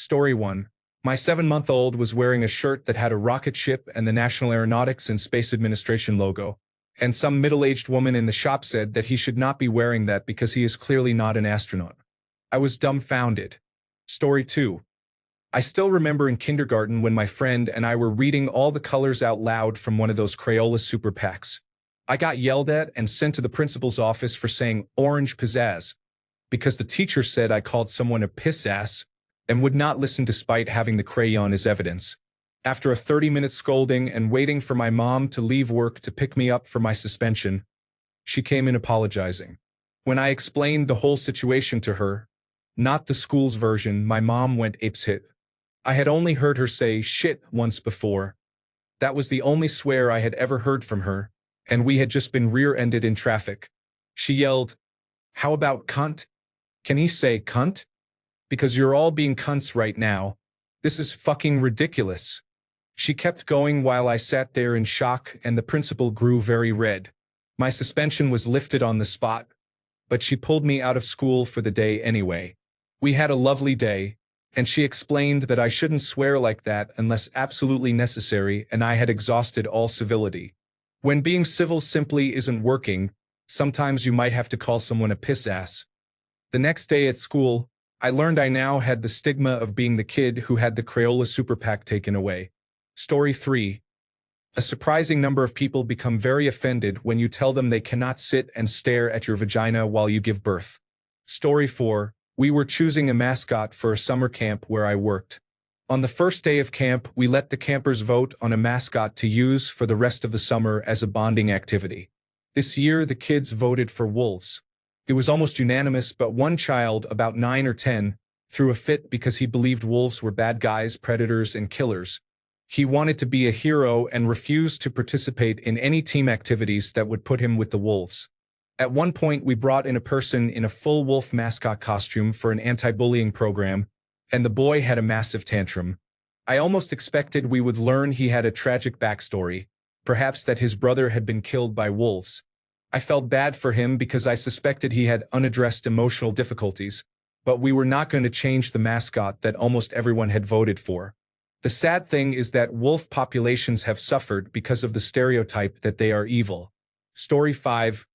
Story 1. My 7-month-old was wearing a shirt that had a rocket ship and the National Aeronautics and Space Administration logo, and some middle-aged woman in the shop said that he should not be wearing that because he is clearly not an astronaut. I was dumbfounded. Story 2. I still remember in kindergarten when my friend and I were reading all the colors out loud from one of those Crayola super packs. I got yelled at and sent to the principal's office for saying orange pizzazz, because the teacher said I called someone a piss ass and would not listen despite having the crayon as evidence. After a 30-minute scolding and waiting for my mom to leave work to pick me up for my suspension, she came in apologizing. When I explained the whole situation to her, not the school's version, my mom went apeshit. I had only heard her say shit once before. That was the only swear I had ever heard from her, and we had just been rear-ended in traffic. She yelled, "How about cunt? Can he say cunt? Because you're all being cunts right now. This is fucking ridiculous." She kept going while I sat there in shock, and the principal grew very red. My suspension was lifted on the spot, but she pulled me out of school for the day anyway. We had a lovely day, and she explained that I shouldn't swear like that unless absolutely necessary, and I had exhausted all civility. When being civil simply isn't working, sometimes you might have to call someone a piss ass. The next day at school, I learned I now had the stigma of being the kid who had the Crayola super pack taken away. Story 3. A surprising number of people become very offended when you tell them they cannot sit and stare at your vagina while you give birth. Story 4. We were choosing a mascot for a summer camp where I worked. On the first day of camp, we let the campers vote on a mascot to use for the rest of the summer as a bonding activity. This year, the kids voted for wolves. It was almost unanimous, but one child, about 9 or 10, threw a fit because he believed wolves were bad guys, predators, and killers. He wanted to be a hero and refused to participate in any team activities that would put him with the wolves. At one point, we brought in a person in a full wolf mascot costume for an anti-bullying program, and the boy had a massive tantrum. I almost expected we would learn he had a tragic backstory, perhaps that his brother had been killed by wolves. I felt bad for him because I suspected he had unaddressed emotional difficulties, but we were not going to change the mascot that almost everyone had voted for. The sad thing is that wolf populations have suffered because of the stereotype that they are evil. Story 5.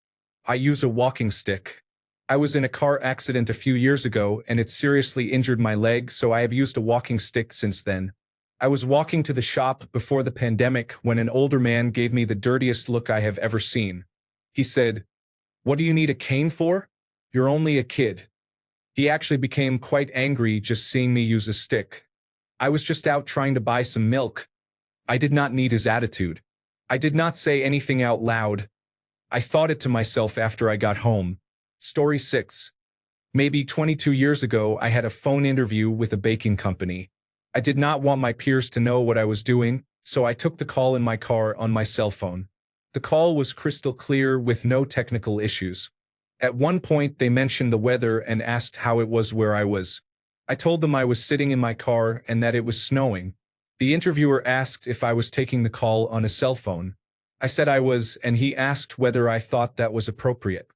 I use a walking stick. I was in a car accident a few years ago and it seriously injured my leg, so I have used a walking stick since then. I was walking to the shop before the pandemic when an older man gave me the dirtiest look I have ever seen. He said, "What do you need a cane for? You're only a kid." He actually became quite angry just seeing me use a stick. I was just out trying to buy some milk. I did not need his attitude. I did not say anything out loud. I thought it to myself after I got home. Story 6. Maybe 22 years ago, I had a phone interview with a baking company. I did not want my peers to know what I was doing, so I took the call in my car on my cell phone. The call was crystal clear with no technical issues. At one point, they mentioned the weather and asked how it was where I was. I told them I was sitting in my car and that it was snowing. The interviewer asked if I was taking the call on a cell phone. I said I was, and he asked whether I thought that was appropriate.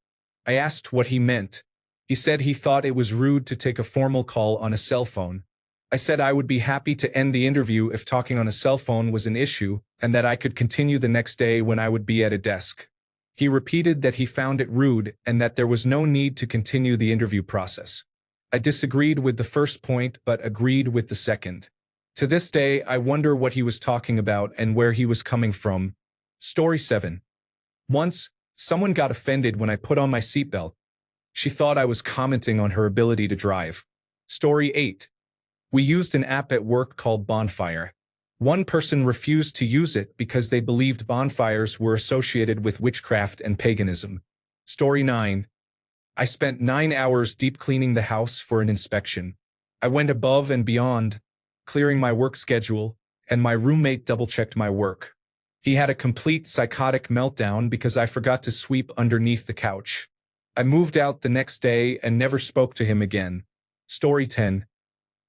I asked what he meant. He said he thought it was rude to take a formal call on a cell phone. I said I would be happy to end the interview if talking on a cell phone was an issue, and that I could continue the next day when I would be at a desk. He repeated that he found it rude and that there was no need to continue the interview process. I disagreed with the first point but agreed with the second. To this day, I wonder what he was talking about and where he was coming from. Story 7. Once, someone got offended when I put on my seatbelt. She thought I was commenting on her ability to drive. Story 8. We used an app at work called Bonfire. One person refused to use it because they believed bonfires were associated with witchcraft and paganism. Story 9. I spent 9 hours deep cleaning the house for an inspection. I went above and beyond, clearing my work schedule, and my roommate double-checked my work. He had a complete psychotic meltdown because I forgot to sweep underneath the couch. I moved out the next day and never spoke to him again. Story 10.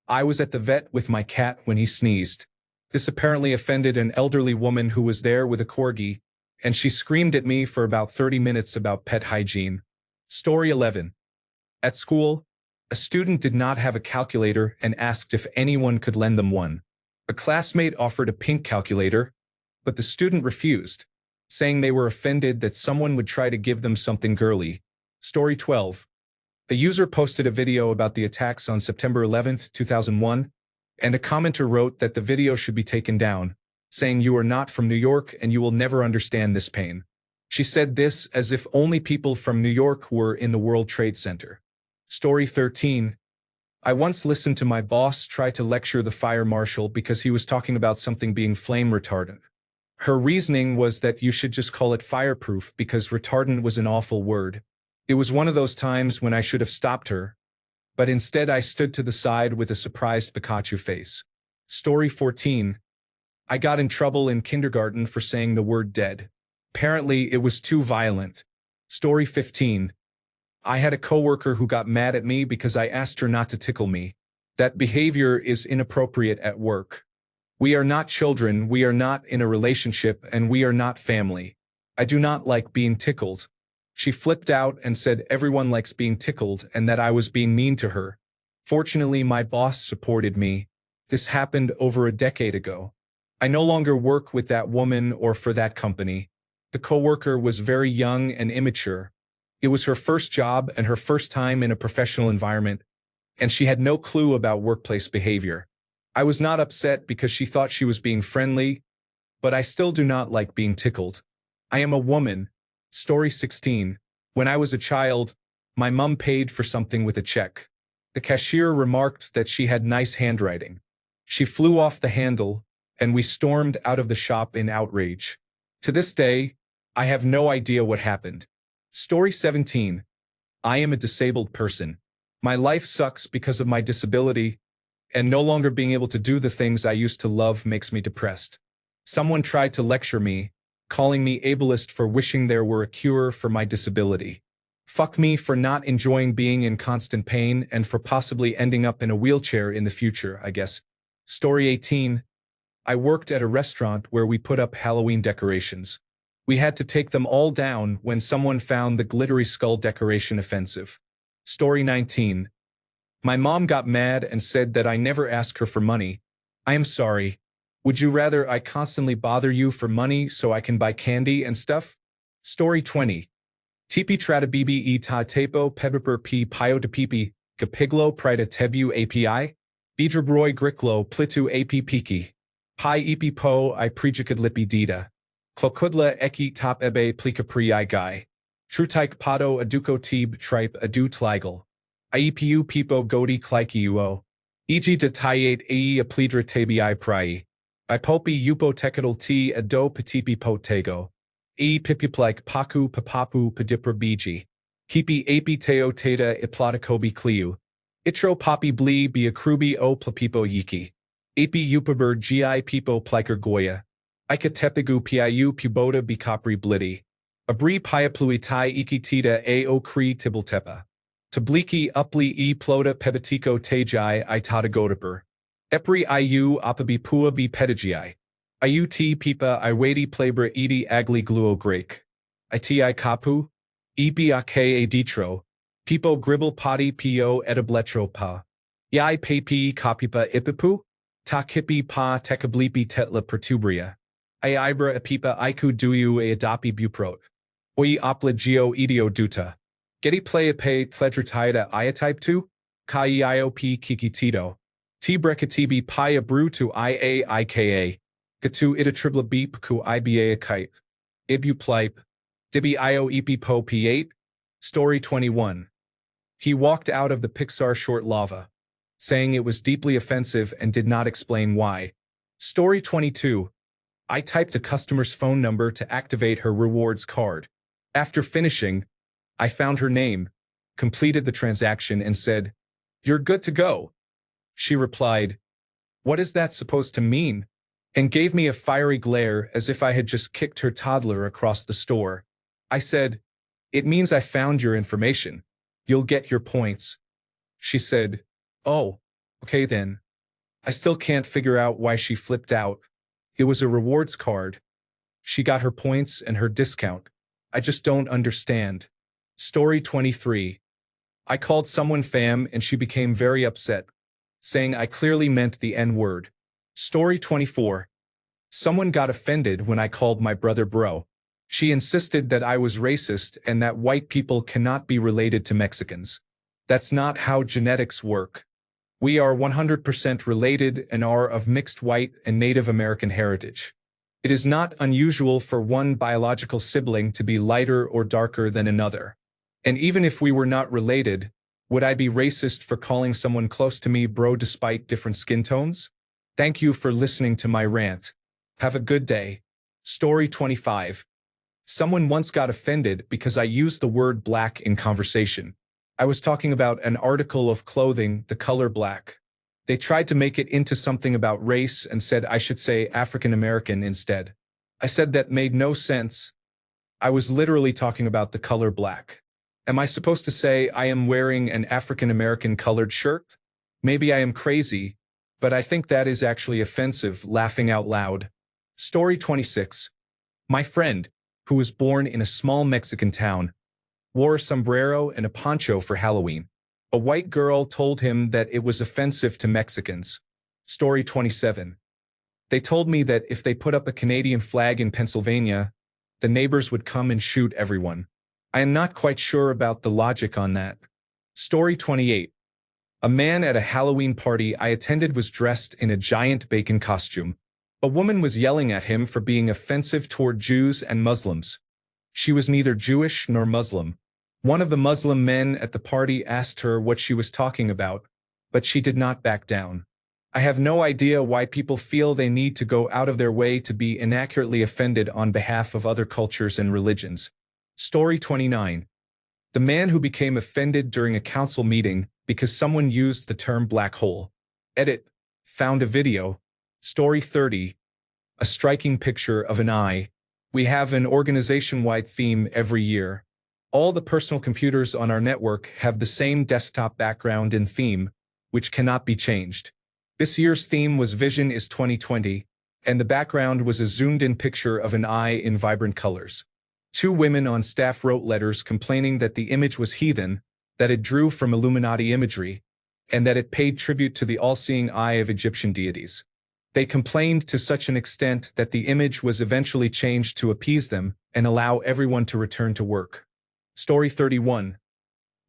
I was at the vet with my cat when he sneezed. This apparently offended an elderly woman who was there with a corgi, and she screamed at me for about 30 minutes about pet hygiene. Story 11. At school, A student did not have a calculator and asked if anyone could lend them one. A classmate offered a pink calculator, but the student refused, saying they were offended that someone would try to give them something girly. Story 12. A user posted a video about the attacks on September 11, 2001, and a commenter wrote that the video should be taken down, saying you are not from New York and you will never understand this pain. She said this as if only people from New York were in the World Trade Center. Story 13. I once listened to my boss try to lecture the fire marshal because he was talking about something being flame retardant. Her reasoning was that you should just call it fireproof because retardant was an awful word. It was one of those times when I should have stopped her, but instead I stood to the side with a surprised Pikachu face. Story 14. I got in trouble in kindergarten for saying the word dead. Apparently, it was too violent. Story 15. I had a coworker who got mad at me because I asked her not to tickle me. That behavior is inappropriate at work. We are not children, we are not in a relationship, and we are not family. I do not like being tickled. She flipped out and said everyone likes being tickled and that I was being mean to her. Fortunately, my boss supported me. This happened over a decade ago. I no longer work with that woman or for that company. The coworker was very young and immature. It was her first job and her first time in a professional environment, and she had no clue about workplace behavior. I was not upset because she thought she was being friendly, but I still do not like being tickled. I am a woman. Story 16. When I was a child, my mom paid for something with a check. The cashier remarked that she had nice handwriting. She flew off the handle, and we stormed out of the shop in outrage. To this day, I have no idea what happened. Story 17. I am a disabled person. My life sucks because of my disability, and no longer being able to do the things I used to love makes me depressed. Someone tried to lecture me, calling me ableist for wishing there were a cure for my disability. Fuck me for not enjoying being in constant pain and for possibly ending up in a wheelchair in the future, I guess. Story 18. I worked at a restaurant where we put up Halloween decorations. We had to take them all down when someone found the glittery skull decoration offensive. Story 19. My mom got mad and said that I never ask her for money. I am sorry. Would you rather I constantly bother you for money so I can buy candy and stuff? Story 20. Tipi trata bibi e ta tepo pebiper p pio de pipi, kapiglo prida tebu api? Bidrabroi griklo plitu api piki. Pi ipi po I prejikad lipi dita. Klokudla eki top ebe plika pri I guy. Trutaik pado aduko tib tripe adu tligel. Ipu pipo godi klikiuo. Eg de tayate ae a plidra tabi I prai. I popi upo tekadal ti ado patipi potego. E pipiplike paku papapu padipra biji. Kipi api teo teta iplatakobi kliu. Itro papi bli be akrubi o plapipo yiki. Api upaber gi pipo pliker goya. Ika tepigu piu puboda bikapri blidi. Abri piaplui tai iki tita a o kri tibiltepa. Tabliki upli e ploda pebatico tajai I tatagodaper. Epri iu apabi pua bi pedagii. Iut pipa I wadi plabra edi agli gluo grake. Iti kapu? Epi ake a ditro. Pipo gribble poti po edabletro pa. Yai pepi kapipa ipipu? Ta kipi pa tekablipi tetla pertubria. I ibra epipa iku duyu a adapi buprot. Oi oplagio idio duta. Getty play a pay tledratida iatype 2? Kai iop kikitito. T brekatibi pi abru to IAIKA. Gatu itatribla beep ku IBA a kite. Ibu plipe. Dibi io epi po p8? Story 21. He walked out of the Pixar short lava, saying it was deeply offensive and did not explain why. Story 22. I typed a customer's phone number to activate her rewards card. After finishing, I found her name, completed the transaction and said, "You're good to go." She replied, "What is that supposed to mean?" and gave me a fiery glare as if I had just kicked her toddler across the store. I said, "It means I found your information. You'll get your points." She said, "Oh, okay then." I still can't figure out why she flipped out. It was a rewards card. She got her points and her discount. I just don't understand. Story 23. I called someone fam and she became very upset, saying I clearly meant the N-word. Story 24. Someone got offended when I called my brother bro. She insisted that I was racist and that white people cannot be related to Mexicans. That's not how genetics work. We are 100% related and are of mixed white and Native American heritage. It is not unusual for one biological sibling to be lighter or darker than another. And even if we were not related, would I be racist for calling someone close to me bro despite different skin tones? Thank you for listening to my rant. Have a good day. Story 25. Someone once got offended because I used the word black in conversation. I was talking about an article of clothing, the color black. They tried to make it into something about race and said I should say African American instead. I said that made no sense. I was literally talking about the color black. Am I supposed to say I am wearing an African American colored shirt? Maybe I am crazy, but I think that is actually offensive, laughing out loud. Story 26. My friend, who was born in a small Mexican town, wore a sombrero and a poncho for Halloween. A white girl told him that it was offensive to Mexicans. Story 27. They told me that if they put up a Canadian flag in Pennsylvania, the neighbors would come and shoot everyone. I am not quite sure about the logic on that. Story 28. A man at a Halloween party I attended was dressed in a giant bacon costume. A woman was yelling at him for being offensive toward Jews and Muslims. She was neither Jewish nor Muslim. One of the Muslim men at the party asked her what she was talking about, but she did not back down. I have no idea why people feel they need to go out of their way to be inaccurately offended on behalf of other cultures and religions. Story 29. The man who became offended during a council meeting because someone used the term black hole. Edit. Found a video. Story 30. A striking picture of an eye. We have an organization-wide theme every year. All the personal computers on our network have the same desktop background and theme, which cannot be changed. This year's theme was Vision is 2020, and the background was a zoomed-in picture of an eye in vibrant colors. 2 women on staff wrote letters complaining that the image was heathen, that it drew from Illuminati imagery, and that it paid tribute to the all-seeing eye of Egyptian deities. They complained to such an extent that the image was eventually changed to appease them and allow everyone to return to work. Story 31.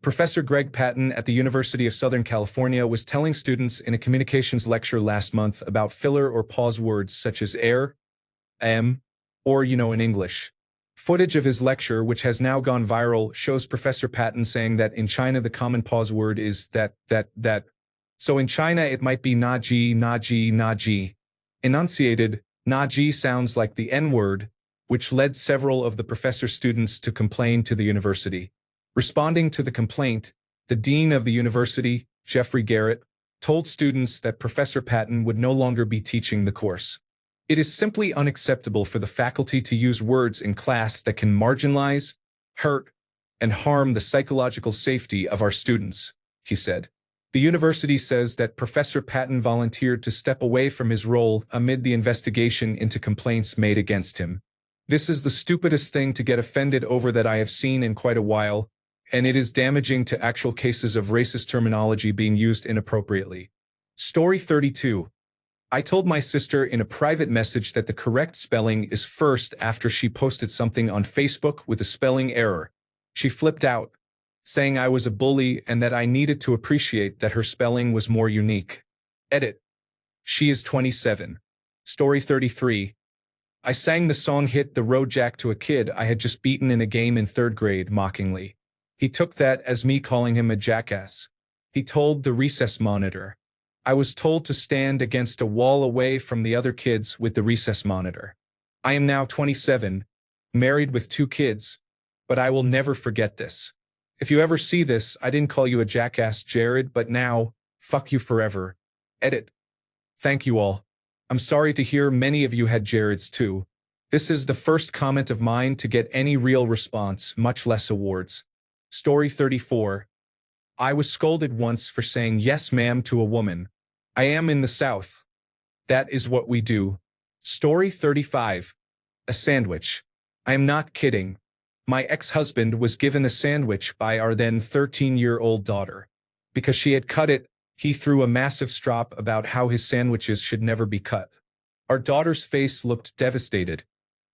Professor Greg Patton at the University of Southern California was telling students in a communications lecture last month about filler or pause words such as or in English. Footage of his lecture, which has now gone viral, shows Professor Patton saying that in China the common pause word is that. So in China it might be na ji. Enunciated, na ji sounds like the N-word, which led several of the professor's students to complain to the university. Responding to the complaint, the dean of the university, Jeffrey Garrett, told students that Professor Patton would no longer be teaching the course. It is simply unacceptable for the faculty to use words in class that can marginalize, hurt, and harm the psychological safety of our students, he said. The university says that Professor Patton volunteered to step away from his role amid the investigation into complaints made against him. This is the stupidest thing to get offended over that I have seen in quite a while, and it is damaging to actual cases of racist terminology being used inappropriately. Story 32. I told my sister in a private message that the correct spelling is first after she posted something on Facebook with a spelling error. She flipped out, saying I was a bully and that I needed to appreciate that her spelling was more unique. Edit. She is 27. Story 33. I sang the song Hit the Road Jack to a kid I had just beaten in a game in 3rd grade mockingly. He took that as me calling him a jackass. He told the recess monitor. I was told to stand against a wall away from the other kids with the recess monitor. I am now 27, married with 2 kids, but I will never forget this. If you ever see this, I didn't call you a jackass, Jared, but now, fuck you forever. Edit. Thank you all. I'm sorry to hear many of you had Jareds too. This is the first comment of mine to get any real response, much less awards. Story 34. I was scolded once for saying yes ma'am to a woman. I am in the South. That is what we do. Story 35. A sandwich. I am not kidding. My ex-husband was given a sandwich by our then 13-year-old daughter. Because she had cut it, he threw a massive strop about how his sandwiches should never be cut. Our daughter's face looked devastated.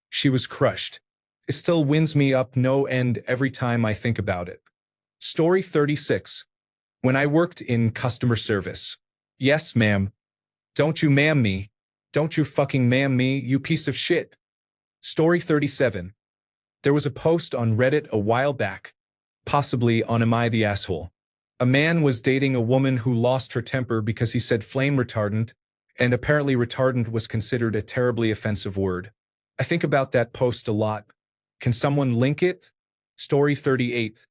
She was crushed. It still winds me up no end every time I think about it. Story 36. When I worked in customer service. Yes, ma'am. Don't you ma'am me. Don't you fucking ma'am me, you piece of shit. Story 37. There was a post on Reddit a while back, possibly on Am I the Asshole? A man was dating a woman who lost her temper because he said flame retardant, and apparently retardant was considered a terribly offensive word. I think about that post a lot. Can someone link it? Story 38.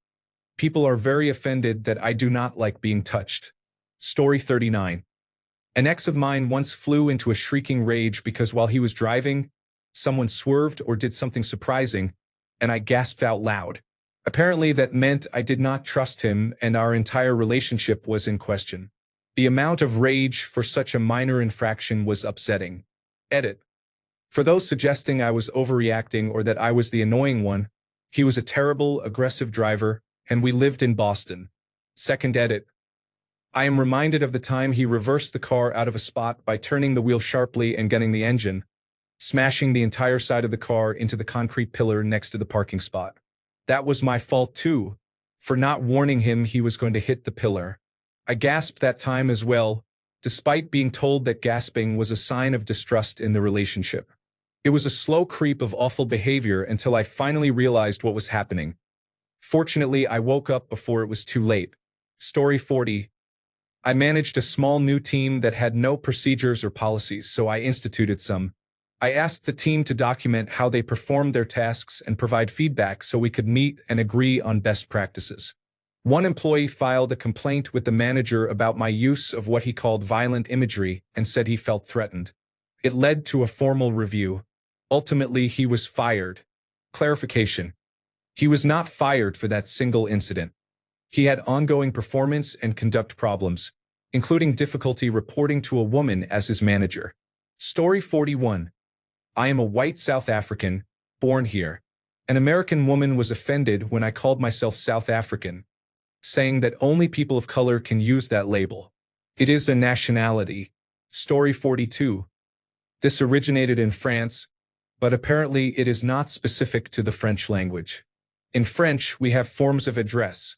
People are very offended that I do not like being touched. Story 39. An ex of mine once flew into a shrieking rage because while he was driving, someone swerved or did something surprising, and I gasped out loud. Apparently that meant I did not trust him and our entire relationship was in question. The amount of rage for such a minor infraction was upsetting. Edit. For those suggesting I was overreacting or that I was the annoying one, he was a terrible, aggressive driver, and we lived in Boston. Second edit. I am reminded of the time he reversed the car out of a spot by turning the wheel sharply and getting the engine, smashing the entire side of the car into the concrete pillar next to the parking spot. That was my fault too, for not warning him he was going to hit the pillar. I gasped that time as well, despite being told that gasping was a sign of distrust in the relationship. It was a slow creep of awful behavior until I finally realized what was happening. Fortunately, I woke up before it was too late. Story 40. I managed a small new team that had no procedures or policies, so I instituted some. I asked the team to document how they performed their tasks and provide feedback so we could meet and agree on best practices. One employee filed a complaint with the manager about my use of what he called violent imagery and said he felt threatened. It led to a formal review. Ultimately, he was fired. Clarification. He was not fired for that single incident. He had ongoing performance and conduct problems, including difficulty reporting to a woman as his manager. Story 41. I am a white South African, born here. An American woman was offended when I called myself South African, saying that only people of color can use that label. It is a nationality. Story 42. This originated in France, but apparently it is not specific to the French language. In French, we have forms of address.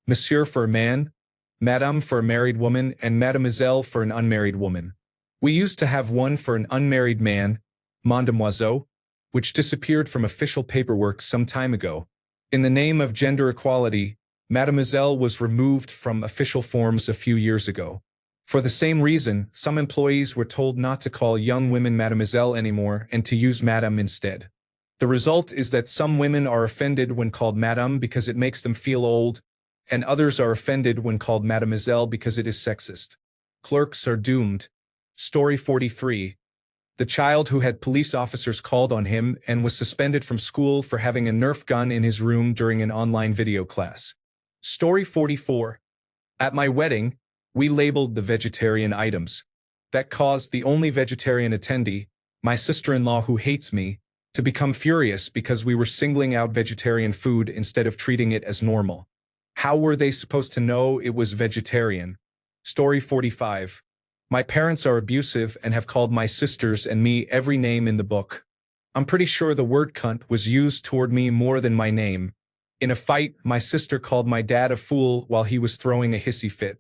Monsieur for a man, Madame for a married woman, and Mademoiselle for an unmarried woman. We used to have one for an unmarried man, Mademoiselle, which disappeared from official paperwork some time ago. In the name of gender equality, Mademoiselle was removed from official forms a few years ago. For the same reason, some employees were told not to call young women Mademoiselle anymore and to use Madame instead. The result is that some women are offended when called Madame because it makes them feel old, and others are offended when called Mademoiselle because it is sexist. Clerks are doomed. Story 43. The child who had police officers called on him and was suspended from school for having a Nerf gun in his room during an online video class. Story 44. At my wedding, we labeled the vegetarian items. That caused the only vegetarian attendee, my sister-in-law who hates me, to become furious because we were singling out vegetarian food instead of treating it as normal. How were they supposed to know it was vegetarian? Story 45. My parents are abusive and have called my sisters and me every name in the book. I'm pretty sure the word cunt was used toward me more than my name. In a fight, my sister called my dad a fool while he was throwing a hissy fit.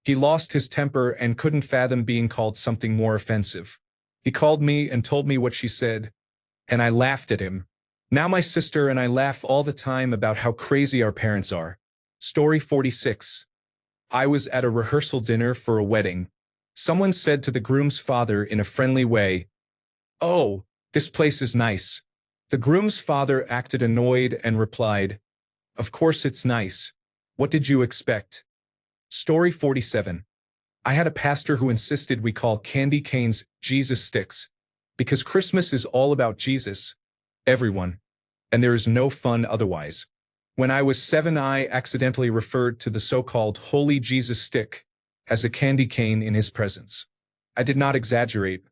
He lost his temper and couldn't fathom being called something more offensive. He called me and told me what she said, and I laughed at him. Now my sister and I laugh all the time about how crazy our parents are. Story 46. I was at a rehearsal dinner for a wedding. Someone said to the groom's father in a friendly way, "Oh, this place is nice." The groom's father acted annoyed and replied, "Of course it's nice. What did you expect?" Story 47. I had a pastor who insisted we call candy canes Jesus sticks, because Christmas is all about Jesus, everyone, and there is no fun otherwise. When I was 7, I accidentally referred to the so-called Holy Jesus stick as a candy cane in his presence. I did not exaggerate.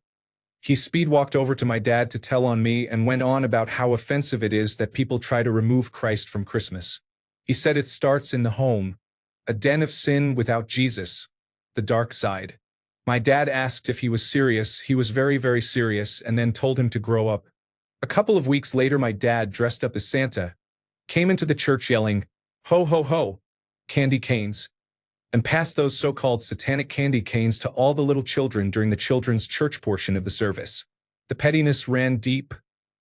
He speed-walked over to my dad to tell on me and went on about how offensive it is that people try to remove Christ from Christmas. He said it starts in the home, a den of sin without Jesus, the dark side. My dad asked if he was serious. He was very, very serious, and then told him to grow up. A couple of weeks later, my dad, dressed up as Santa, came into the church yelling, "Ho, ho, ho, candy canes," and passed those so-called satanic candy canes to all the little children during the children's church portion of the service. The pettiness ran deep,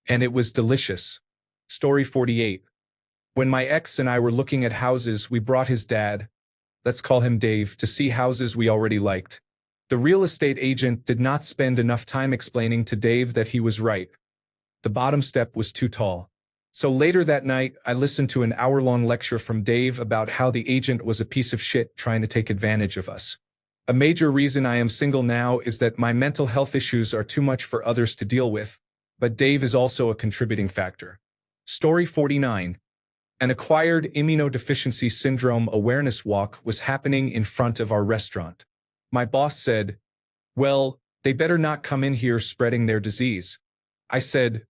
and it was delicious. Story 48. When my ex and I were looking at houses, we brought his dad, let's call him Dave, to see houses we already liked. The real estate agent did not spend enough time explaining to Dave that he was right. The bottom step was too tall. So later that night, I listened to an hour-long lecture from Dave about how the agent was a piece of shit trying to take advantage of us. A major reason I am single now is that my mental health issues are too much for others to deal with, but Dave is also a contributing factor. Story 49. An acquired immunodeficiency syndrome awareness walk was happening in front of our restaurant. My boss said, "Well, they better not come in here spreading their disease." I said,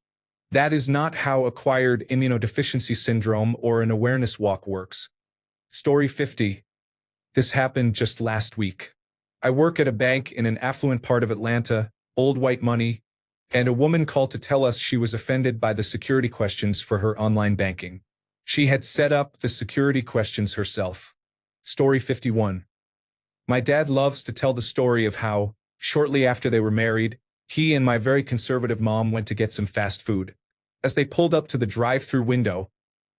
"That is not how acquired immunodeficiency syndrome or an awareness walk works." Story 50. This happened just last week. I work at a bank in an affluent part of Atlanta, old white money, and a woman called to tell us she was offended by the security questions for her online banking. She had set up the security questions herself. Story 51. My dad loves to tell the story of how, shortly after they were married, he and my very conservative mom went to get some fast food. As they pulled up to the drive-through window,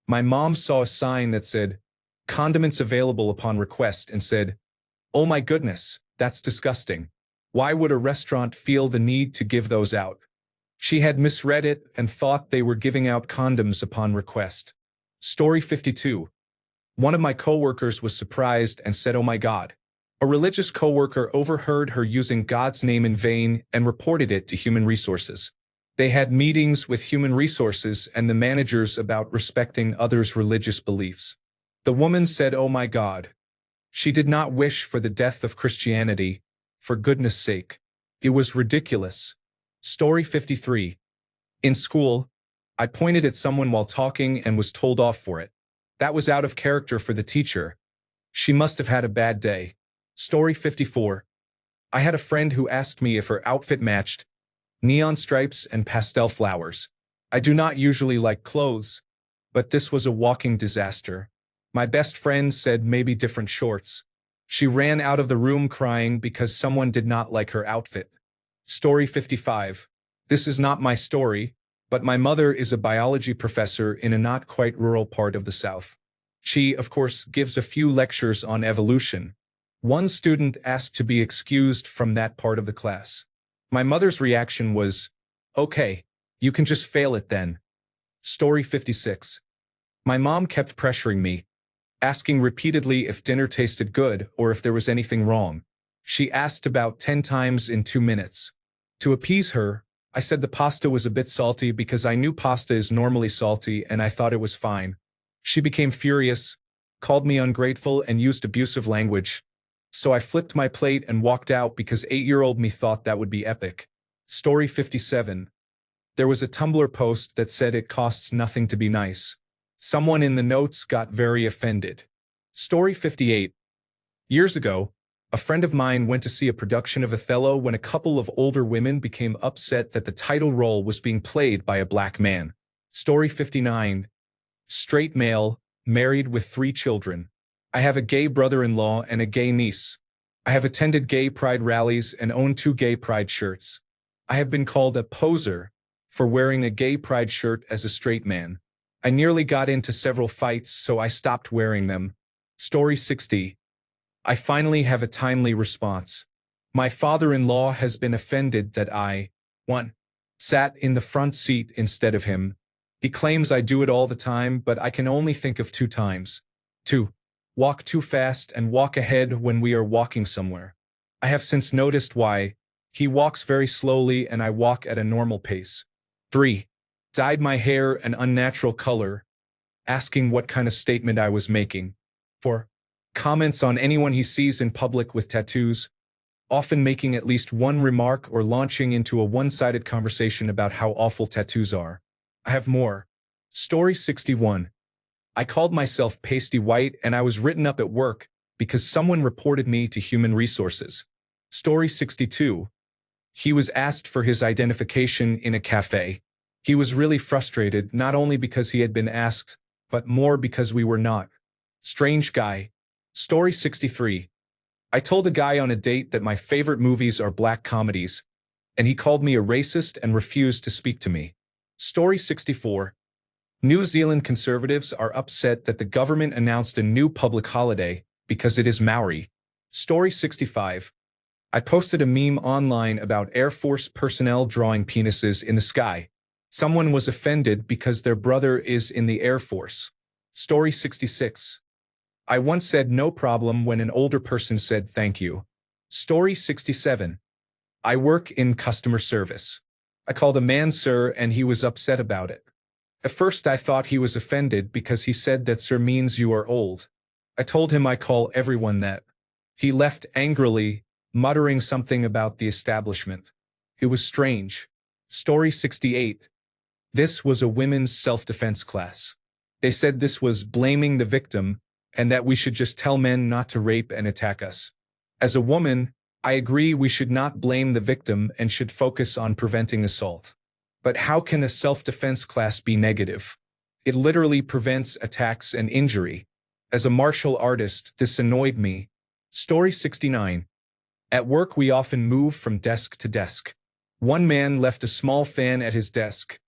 my mom saw a sign that said, "Condiments available upon request," and said, "Oh my goodness, that's disgusting. Why would a restaurant feel the need to give those out?" She had misread it and thought they were giving out condoms upon request. Story 52. One of my coworkers was surprised and said, "Oh my God." A religious coworker overheard her using God's name in vain and reported it to Human Resources. They had meetings with Human Resources and the managers about respecting others' religious beliefs. The woman said, "Oh my God." She did not wish for the death of Christianity, for goodness sake. It was ridiculous. Story 53. In school, I pointed at someone while talking and was told off for it. That was out of character for the teacher. She must have had a bad day. Story 54. I had a friend who asked me if her outfit matched neon stripes and pastel flowers. I do not usually like clothes, but this was a walking disaster. My best friend said maybe different shorts. She ran out of the room crying because someone did not like her outfit. Story 55. This is not my story, but my mother is a biology professor in a not quite rural part of the South. She, of course, gives a few lectures on evolution. One student asked to be excused from that part of the class. My mother's reaction was, "Okay, you can just fail it then." Story 56. My mom kept pressuring me, asking repeatedly if dinner tasted good or if there was anything wrong. She asked about 10 times in 2 minutes. To appease her, I said the pasta was a bit salty because I knew pasta is normally salty and I thought it was fine. She became furious, called me ungrateful and used abusive language. So I flipped my plate and walked out because 8-year-old me thought that would be epic. Story 57. There was a Tumblr post that said it costs nothing to be nice. Someone in the notes got very offended. Story 58. Years ago, a friend of mine went to see a production of Othello when a couple of older women became upset that the title role was being played by a black man. Story 59. Straight male, married with 3 children. I have a gay brother-in-law and a gay niece. I have attended gay pride rallies and own 2 gay pride shirts. I have been called a poser for wearing a gay pride shirt as a straight man. I nearly got into several fights, so I stopped wearing them. Story 60. I finally have a timely response. My father-in-law has been offended that I, 1. Sat in the front seat instead of him. He claims I do it all the time, but I can only think of 2 times. 2. Walk too fast and walk ahead when we are walking somewhere. I have since noticed why. He walks very slowly and I walk at a normal pace. 3. Dyed my hair an unnatural color, asking what kind of statement I was making. 4. Comments on anyone he sees in public with tattoos. often making at least one remark or launching into a one-sided conversation about how awful tattoos are. I have more. Story 61. I called myself Pasty White and I was written up at work because someone reported me to human resources. Story 62. He was asked for his identification in a cafe. He was really frustrated, not only because he had been asked, but more because we were not. Strange guy. Story 63. I told a guy on a date that my favorite movies are black comedies, and he called me a racist and refused to speak to me. Story 64. New Zealand conservatives are upset that the government announced a new public holiday because it is Maori. Story 65. I posted a meme online about Air Force personnel drawing penises in the sky. Someone was offended because their brother is in the Air Force. Story 66. I once said no problem when an older person said thank you. Story 67. I work in customer service. I called a man sir and he was upset about it. At first I thought he was offended because he said that sir means you are old. I told him I call everyone that. He left angrily, muttering something about the establishment. It was strange. Story 68. This was a women's self-defense class. They said this was blaming the victim and that we should just tell men not to rape and attack us. As a woman, I agree we should not blame the victim and should focus on preventing assault. But how can a self-defense class be negative? It literally prevents attacks and injury. As a martial artist, this annoyed me. Story 69. At work we often move from desk to desk. One man left a small fan at his desk,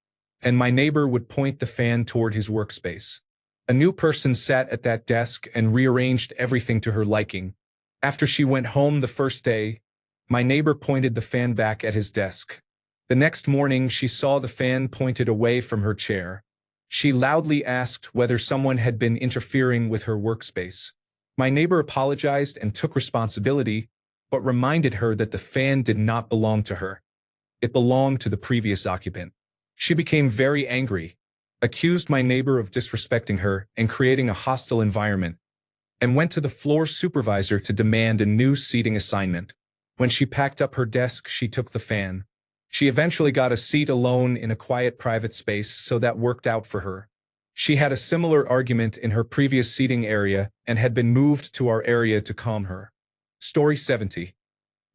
and my neighbor would point the fan toward his workspace. A new person sat at that desk and rearranged everything to her liking. After she went home the first day, my neighbor pointed the fan back at his desk. The next morning she saw the fan pointed away from her chair. She loudly asked whether someone had been interfering with her workspace. My neighbor apologized and took responsibility, but reminded her that the fan did not belong to her. It belonged to the previous occupant. She became very angry, accused my neighbor of disrespecting her and creating a hostile environment, and went to the floor supervisor to demand a new seating assignment. When she packed up her desk, she took the fan. She eventually got a seat alone in a quiet private space, so that worked out for her. She had a similar argument in her previous seating area and had been moved to our area to calm her. Story 70.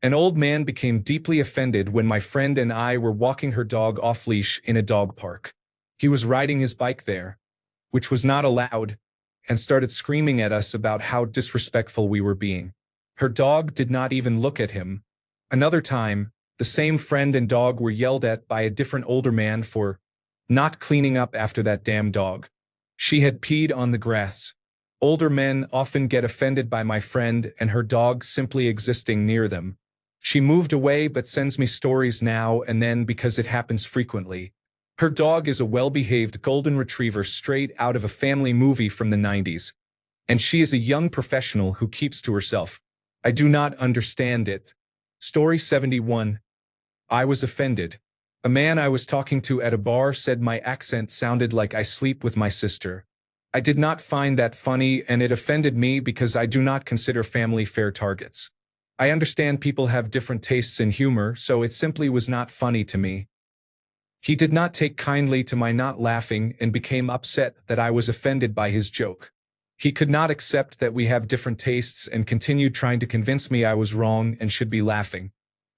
An old man became deeply offended when my friend and I were walking her dog off-leash in a dog park. He was riding his bike there, which was not allowed, and started screaming at us about how disrespectful we were being. Her dog did not even look at him. Another time, the same friend and dog were yelled at by a different older man for not cleaning up after that damn dog. She had peed on the grass. Older men often get offended by my friend and her dog simply existing near them. She moved away but sends me stories now and then because it happens frequently. Her dog is a well-behaved golden retriever straight out of a family movie from the 90s. And she is a young professional who keeps to herself. I do not understand it. Story 71. I was offended. A man I was talking to at a bar said my accent sounded like I sleep with my sister. I did not find that funny and it offended me because I do not consider family fair targets. I understand people have different tastes in humor, so it simply was not funny to me. He did not take kindly to my not laughing and became upset that I was offended by his joke. He could not accept that we have different tastes and continued trying to convince me I was wrong and should be laughing.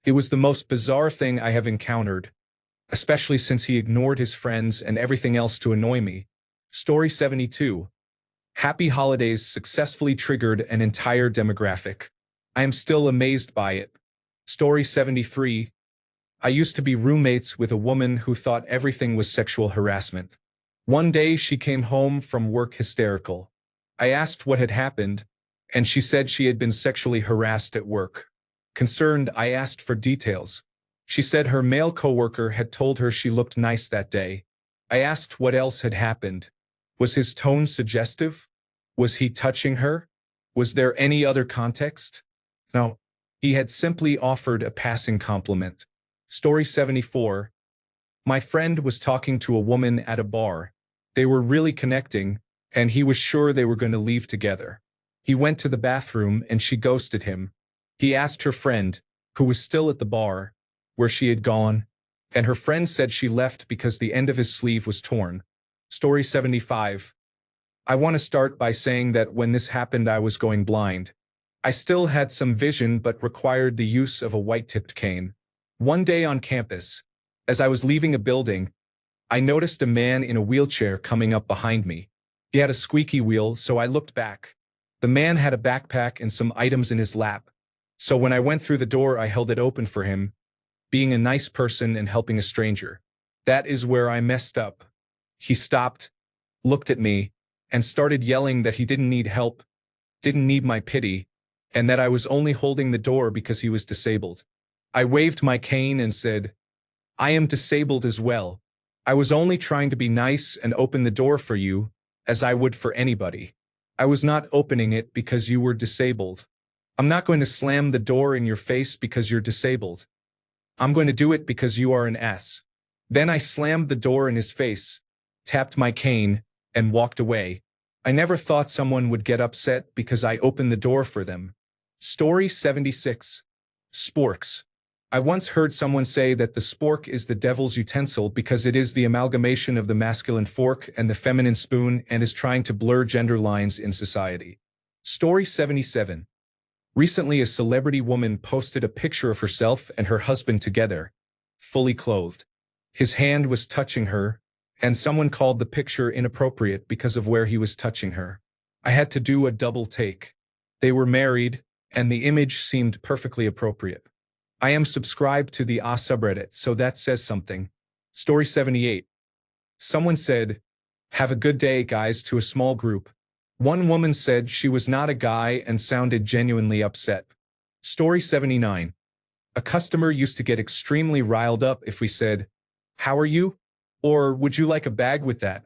It was the most bizarre thing I have encountered, especially since he ignored his friends and everything else to annoy me. Story 72. Happy Holidays successfully triggered an entire demographic. I am still amazed by it. Story 73. I used to be roommates with a woman who thought everything was sexual harassment. One day she came home from work hysterical. I asked what had happened, and she said she had been sexually harassed at work. Concerned, I asked for details. She said her male coworker had told her she looked nice that day. I asked what else had happened. Was his tone suggestive? Was he touching her? Was there any other context? No. He had simply offered a passing compliment. Story 74. My friend was talking to a woman at a bar. They were really connecting, and he was sure they were going to leave together. He went to the bathroom and she ghosted him. He asked her friend, who was still at the bar, where she had gone, and her friend said she left because the end of his sleeve was torn. Story 75. I want to start by saying that when this happened I was going blind. I still had some vision but required the use of a white-tipped cane. One day on campus, as I was leaving a building, I noticed a man in a wheelchair coming up behind me. He had a squeaky wheel, so I looked back. The man had a backpack and some items in his lap. So when I went through the door I held it open for him, being a nice person and helping a stranger. That is where I messed up. He stopped, looked at me, and started yelling that he didn't need help, didn't need my pity, and that I was only holding the door because he was disabled. I waved my cane and said, "I am disabled as well. I was only trying to be nice and open the door for you, as I would for anybody. I was not opening it because you were disabled. I'm not going to slam the door in your face because you're disabled. I'm going to do it because you are an ass." Then I slammed the door in his face, tapped my cane, and walked away. I never thought someone would get upset because I opened the door for them. Story 76. Sporks. I once heard someone say that the spork is the devil's utensil because it is the amalgamation of the masculine fork and the feminine spoon and is trying to blur gender lines in society. Story 77. Recently, a celebrity woman posted a picture of herself and her husband together, fully clothed. His hand was touching her, and someone called the picture inappropriate because of where he was touching her. I had to do a double take. They were married, and the image seemed perfectly appropriate. I am subscribed to the subreddit, so that says something. Story 78. Someone said, "Have a good day, guys," to a small group. One woman said she was not a guy and sounded genuinely upset. Story 79. A customer used to get extremely riled up if we said, "How are you?" Or, "Would you like a bag with that?"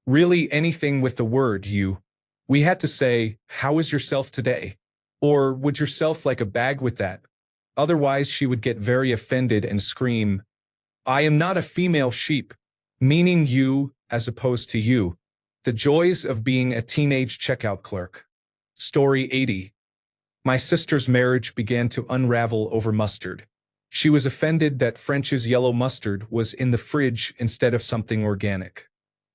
Really anything with the word you. We had to say, "How is yourself today?" Or, "Would yourself like a bag with that?" Otherwise she would get very offended and scream, "I am not a female sheep," meaning you as opposed to you. The joys of being a teenage checkout clerk. Story 80. My sister's marriage began to unravel over mustard. She was offended that French's yellow mustard was in the fridge instead of something organic.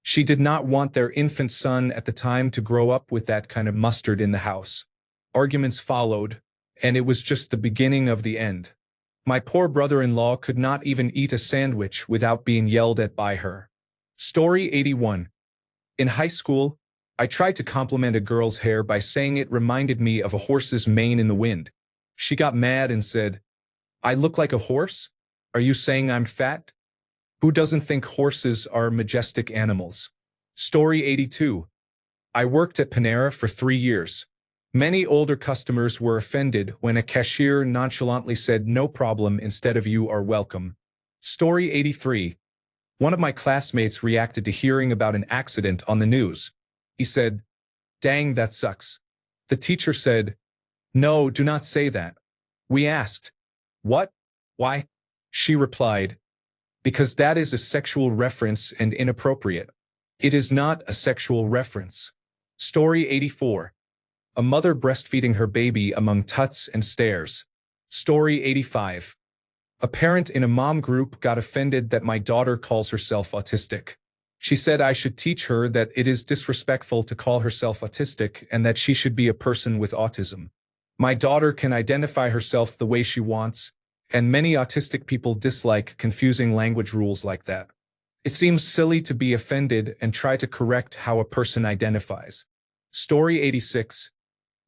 She did not want their infant son at the time to grow up with that kind of mustard in the house. Arguments followed, and it was just the beginning of the end. My poor brother-in-law could not even eat a sandwich without being yelled at by her. Story 81. In high school, I tried to compliment a girl's hair by saying it reminded me of a horse's mane in the wind. She got mad and said, "I look like a horse? Are you saying I'm fat?" Who doesn't think horses are majestic animals? Story 82. I worked at Panera for 3 years. Many older customers were offended when a cashier nonchalantly said "no problem" instead of "you are welcome." Story 83. One of my classmates reacted to hearing about an accident on the news. He said, "Dang, that sucks." The teacher said, "No, do not say that." We asked, "What? Why?" She replied, "Because that is a sexual reference and inappropriate." It is not a sexual reference. Story 84. A mother breastfeeding her baby among tuts and stares. Story 85. A parent in a mom group got offended that my daughter calls herself autistic. She said I should teach her that it is disrespectful to call herself autistic and that she should be a person with autism. My daughter can identify herself the way she wants, and many autistic people dislike confusing language rules like that. It seems silly to be offended and try to correct how a person identifies. Story 86.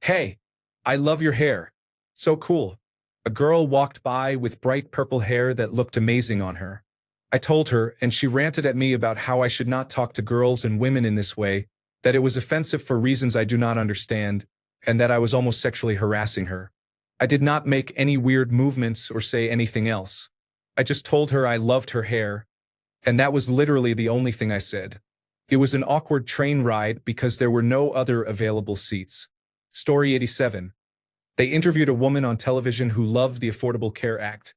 Hey, I love your hair. So cool. A girl walked by with bright purple hair that looked amazing on her. I told her, and she ranted at me about how I should not talk to girls and women in this way, that it was offensive for reasons I do not understand, and that I was almost sexually harassing her. I did not make any weird movements or say anything else. I just told her I loved her hair, and that was literally the only thing I said. It was an awkward train ride because there were no other available seats. Story 87. They interviewed a woman on television who loved the Affordable Care Act,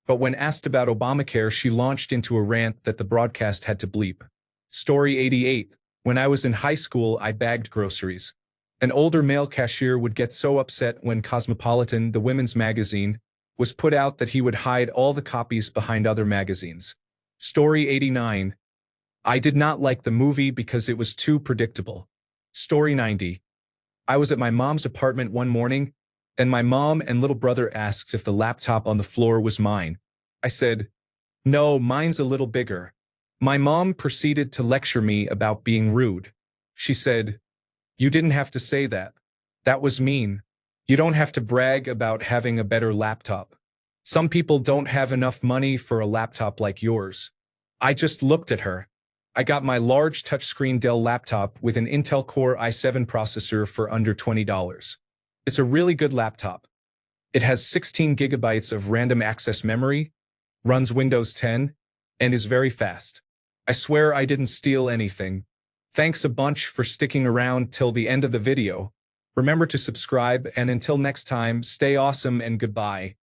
but when asked about Obamacare, she launched into a rant that the broadcast had to bleep. Story 88. When I was in high school, I bagged groceries. An older male cashier would get so upset when Cosmopolitan, the women's magazine, was put out that he would hide all the copies behind other magazines. Story 89. I did not like the movie because it was too predictable. Story 90. I was at my mom's apartment one morning, and my mom and little brother asked if the laptop on the floor was mine. I said, "No, mine's a little bigger." My mom proceeded to lecture me about being rude. She said, "You didn't have to say that. That was mean. You don't have to brag about having a better laptop. Some people don't have enough money for a laptop like yours." I just looked at her. I got my large touchscreen Dell laptop with an Intel Core i7 processor for under $20. It's a really good laptop. It has 16 gigabytes of random access memory, runs Windows 10, and is very fast. I swear I didn't steal anything. Thanks a bunch for sticking around till the end of the video. Remember to subscribe, and until next time, stay awesome and goodbye.